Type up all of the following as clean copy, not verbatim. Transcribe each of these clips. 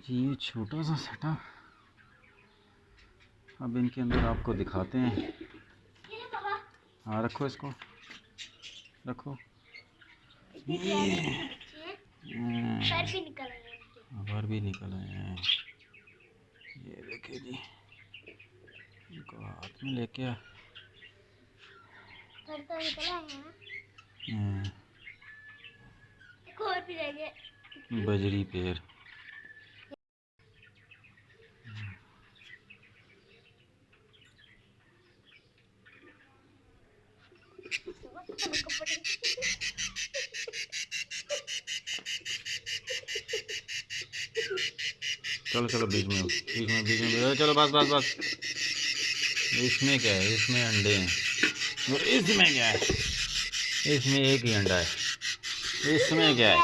ये छोटा सा सेटअप। अब इनके अंदर आपको दिखाते हैं। हाँ रखो, इसको रखो। ये बाहर भी निकल आए हैं। ये देखिए जी, इनको हाथ में लेके बजरी पैर। चलो चलो, बीच में चलो, बस बस बस। इसमें क्या है? इसमें अंडे हैं। और इसमें क्या है? इसमें एक ही अंडा है। इसमें क्या है?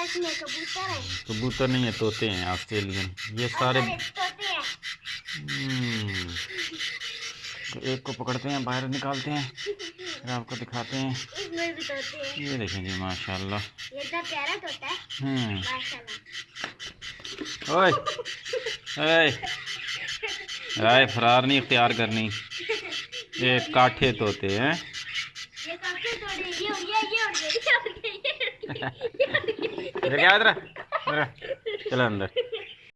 इसमें कबूतर है। कबूतर नहीं है, तोते हैं ऑस्ट्रेलियन। ये सारे तो एक को पकड़ते हैं, बाहर निकालते हैं, फिर आपको दिखाते हैं। इसमें भी तोते हैं। ये देखें जी, माशाल्लाह। ये इतना प्यारा तोता है माशाल्लाह। ओए ओए ओए, फरार नहीं इख्तियार करनी। ये काठे तोते हैं। ये काठे तोते, ये उड़ गए। क्या इधर चलो अंदर।